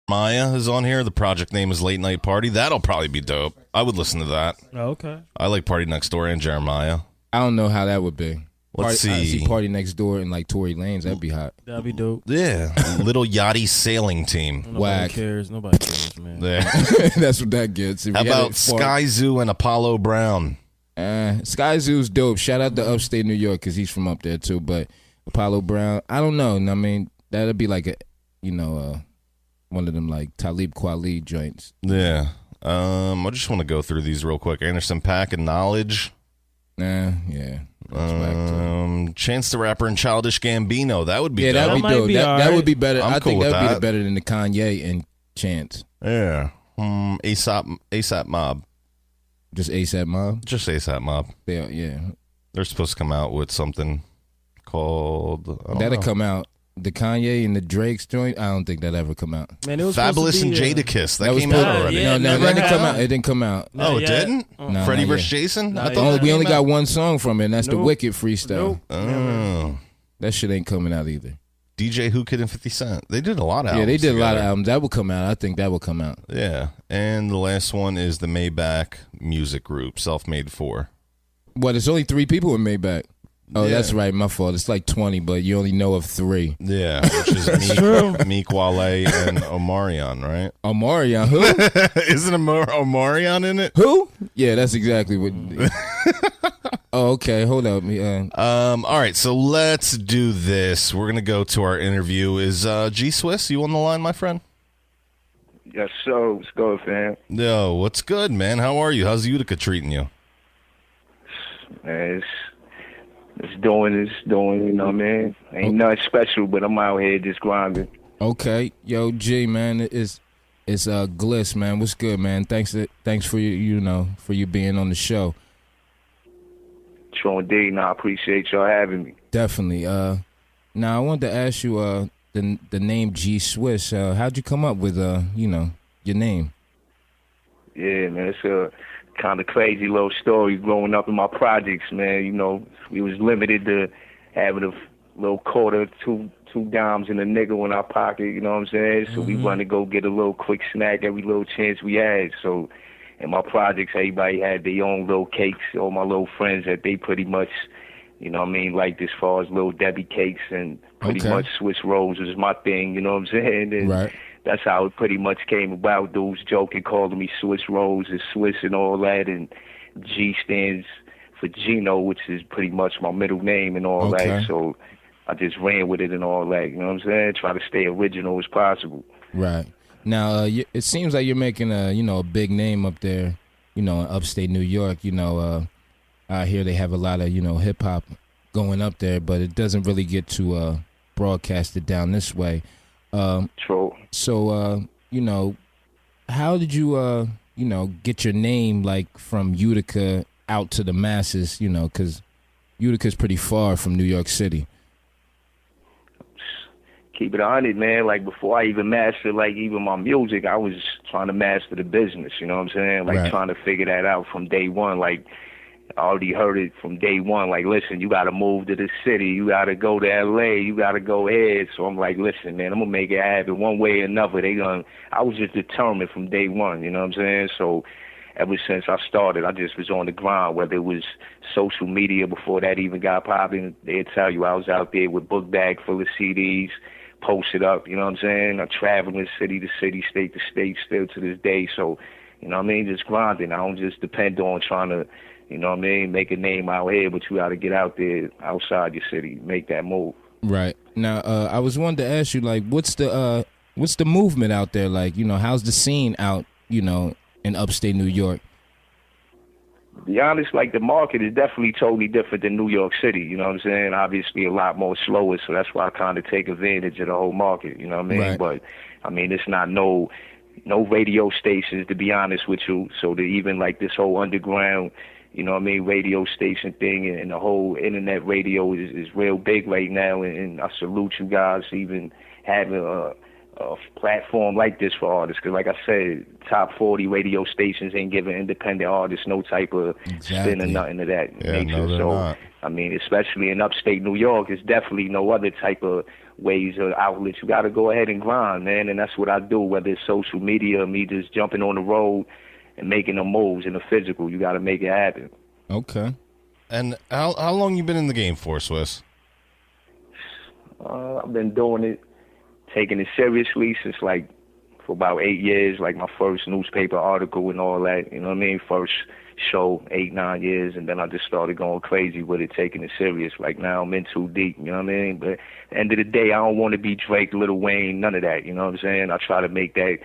Maya is on here. The project name is Late Night Party. That'll probably be dope. I would listen to that. Oh, okay. I like Party Next Door and Jeremiah. I don't know how that would be. Let's I see. see Party Next Door and like Tory Lanez. That'd be hot. That'd be dope. Yeah. Little Yachty Sailing Team. Nobody Whack. cares. Nobody cares, man. Yeah. That's what that gets. If How you had about it far- Sky Zoo and Apollo Brown? Sky Zoo's dope. Shout out to upstate New York because he's from up there too. But Apollo Brown, I don't know. I mean, that'd be like one of them like Talib Kweli joints. Yeah. I just want to go through these real quick. Anderson .Paak and Knowledge. Yeah. Chance the Rapper and Childish Gambino. That would be Yeah, dope. that'd be That might dope. be That alright. would be better. I'm I cool think with that'd that. be better than the Kanye and Chance. Yeah. ASAP Mob. Just ASAP Mob. Just ASAP Mob. Yeah. They're supposed to come out with something called That'll come out. The Kanye and the Drake's joint, I don't think that'll ever come out. Man, it was Fabulous supposed and to be, Jadakiss. That was came supposed- out already. Yeah, no, never that didn't come have. out. It didn't come out. Not Oh, it yet. didn't? No, Freddie not vs. yet. Jason? Not I yet. thought that We only came got out. one song from it, and that's the Nope. Wicked freestyle. Nope. Oh. That shit ain't coming out either. DJ Who Kid and 50 Cent. They did a lot of albums. Yeah, they did a lot of together. albums. That will come out. I think that will come out. Yeah. And the last one is the Maybach Music Group, Self-Made 4. What? It's only 3 people in Maybach. Oh, Yeah. that's right. My fault. It's like 20, but you only know of 3. Yeah, which is true. Meek Wale and Omarion, right? Omarion, who? Isn't Omarion in it? Who? Yeah, that's exactly what. Oh, okay. Hold up. All right, so let's do this. We're going to go to our interview. Is G Swiss, you on the line, my friend? Yes, sir. What's good, fam? Yo, what's good, man? How are you? How's Utica treating you? Man, it's doing, you know what I mean? Ain't nothing special, but I'm out here just grinding. Okay, yo, G, man, it's Gliss, man. What's good, man? Thanks for for you being on the show. Sean D, I appreciate y'all having me. Definitely. Now I wanted to ask you the name G Swiss. How'd you come up with your name? Yeah, man, it's a kind of crazy little story growing up in my projects, man. You know, we was limited to having a little quarter, two dimes in a nickel in our pocket, you know what I'm saying? So we wanted to go get a little quick snack every little chance we had. So in my projects, everybody had their own little cakes. All my little friends that they pretty much, you know what I mean, liked as far as Little Debbie cakes and pretty much Swiss rolls was my thing, you know what I'm saying? And Right. that's how it pretty much came about. Dudes joking, calling me Swiss rolls and Swiss and all that. And G stands for Gino, which is pretty much my middle name and all Okay. that. So I just ran with it and all that, you know what I'm saying? Try to stay original as possible. Right. Now, it seems like you're making a big name up there, in upstate New York. I hear they have a lot of, hip hop going up there, but it doesn't really get to broadcast it down this way. True. So, how did you, get your name like from Utica out to the masses? Because Utica's pretty far from New York City. Keep it 100, man. Like, before I even mastered, like, even my music, I was trying to master the business, you know what I'm saying? Like, Right. trying to figure that out from day one. Like, I already heard it from day one. Like, listen, you got to move to the city. You got to go to L.A. You got to go ahead. So I'm like, listen, man, I'm going to make it happen one way or another. I was just determined from day one, you know what I'm saying? So ever since I started, I just was on the grind, whether it was social media before that even got popping. They'd tell you I was out there with book bag full of CDs, posted up, you know what I'm saying? I'm traveling city to city, state to state still to this day. So, you know what I mean? Just grinding. I don't just depend on trying to, you know what I mean, make a name out here, but you got to get out there outside your city, make that move. Right. Now, I was wanting to ask you, like, what's the movement out there? Like, how's the scene out, in upstate New York? To be honest, like, the market is definitely totally different than New York City, you know what I'm saying? Obviously a lot more slower, so that's why I kind of take advantage of the whole market, you know what I mean? Right. But, I mean, it's not no radio stations, to be honest with you, so even, like, this whole underground, you know what I mean, radio station thing and the whole internet radio is real big right now, and I salute you guys for even having a platform like this for artists, because like I said, top 40 radio stations ain't giving independent artists no type of spin or nothing of that Yeah, nature. no, they're So not. I mean, especially in upstate New York, there's definitely no other type of ways or outlets. You got to go ahead and grind, man, and that's what I do, whether it's social media or me just jumping on the road and making the moves in the physical. You got to make it happen. Okay. And how long you been in the game for, Swiss? I've been doing it, taking it seriously since for about 8 years, like my first newspaper article and all that, you know what I mean? First show, 8, 9 years, and then I just started going crazy with it, taking it serious. Like now I'm in too deep, you know what I mean? But at the end of the day, I don't want to be Drake, Lil Wayne, none of that, you know what I'm saying? I try to make that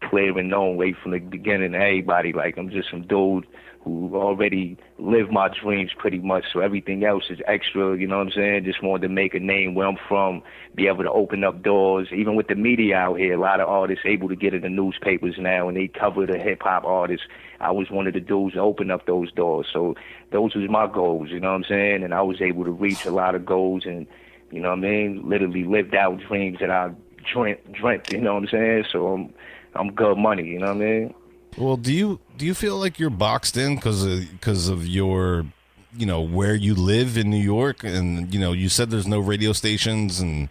clear and known way from the beginning to everybody. Like I'm just some dude who already lived my dreams pretty much, so everything else is extra, you know what I'm saying? Just wanted to make a name where I'm from, be able to open up doors. Even with the media out here, a lot of artists able to get in the newspapers now, and they cover the hip-hop artists. I was one of the dudes to open up those doors, so those was my goals, you know what I'm saying? And I was able to reach a lot of goals and, you know what I mean, literally lived out dreams that I dreamt, you know what I'm saying? So I'm good money, you know what I mean? Well, do you feel like you're boxed in because of your, you know, where you live in New York, and you know you said there's no radio stations, and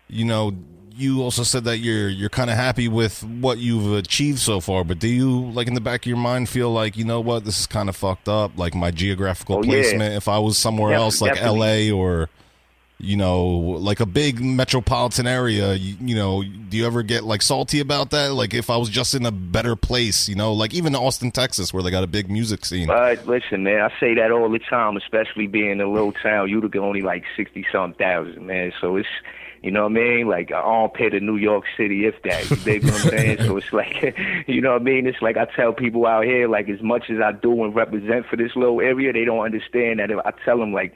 you know you also said that you're kind of happy with what you've achieved so far, but do you, like, in the back of your mind feel like, you know what, this is kind of fucked up, like my geographical placement? Yeah. If I was somewhere else like definitely. LA or, you know, like a big metropolitan area, you know, do you ever get like salty about that? Like if I was just in a better place, you know, like even Austin, Texas, where they got a big music scene. But listen, man, I say that all the time, especially being in a little town. Utica only like 60-something thousand, man. So it's, you know what I mean? Like an armpit of New York City, if that. You dig what I'm saying? So it's like, you know what I mean? It's like I tell people out here, like as much as I do and represent for this little area, they don't understand that if I tell them like,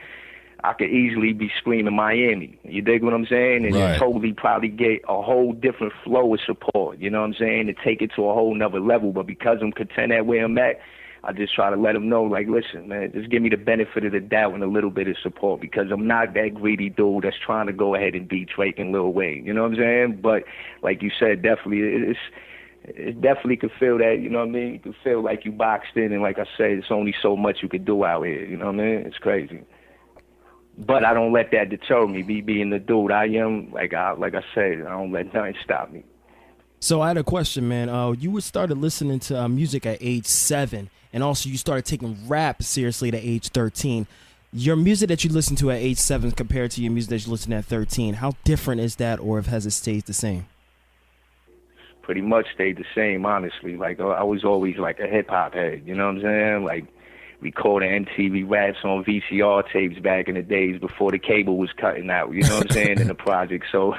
I could easily be screaming Miami. You dig what I'm saying? And Right. you totally probably get a whole different flow of support. You know what I'm saying? To take it to a whole nother level. But because I'm content at where I'm at, I just try to let them know, like, listen, man, just give me the benefit of the doubt and a little bit of support, because I'm not that greedy dude that's trying to go ahead and beat Drake and Lil Wayne. You know what I'm saying? But like you said, definitely it definitely could feel that, you know what I mean? You could feel like you boxed in, and like I said, it's only so much you could do out here. You know what I mean? It's crazy. But I don't let that deter me. Me being the dude I am, like I said, I don't let nothing stop me. So I had a question, man. You started listening to music at age 7, and also you started taking rap seriously at age 13. Your music that you listened to at age 7 compared to your music that you listened at 13, how different is that, or has it stayed the same? Pretty much stayed the same, honestly. Like I was always like a hip hop head, you know what I'm saying? Like recording MTV raps on VCR tapes back in the days before the cable was cutting out, you know what I'm saying, in the project. So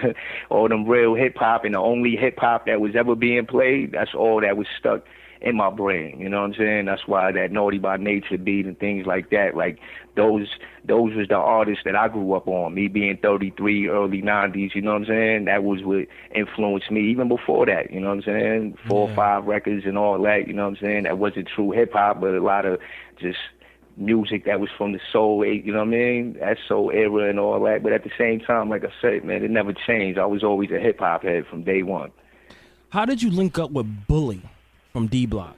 all them real hip-hop, and the only hip-hop that was ever being played, that's all that was stuck in my brain, you know what I'm saying? That's why that Naughty by Nature beat and things like that, like those was the artists that I grew up on. Me being 33, early 90s, you know what I'm saying? That was what influenced me even before that, you know what I'm saying? 4 or 5 records and all that, you know what I'm saying? That wasn't true hip-hop, but a lot of just music that was from the soul, you know what I mean? That soul era and all that. But at the same time, like I said, man, it never changed. I was always a hip-hop head from day one. How did you link up with Bully from D Block?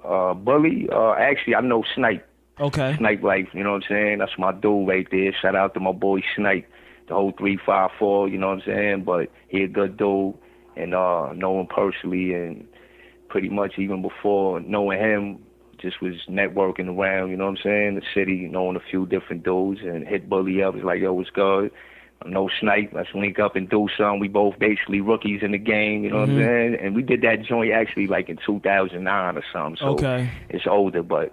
Bully, actually, I know Snipe. Okay. Snipe Life, you know what I'm saying? That's my dude right there. Shout out to my boy Snipe, the whole 354, you know what I'm saying? But he a good dude, and know him personally, and pretty much even before knowing him, just was networking around, you know what I'm saying, the city, knowing a few different dudes, and hit Bully up. It's like, yo, what's good? I know Snipe, let's link up and do something. We both basically rookies in the game, you know what I'm saying? And we did that joint actually like in 2009 or something, so Okay. it's older, but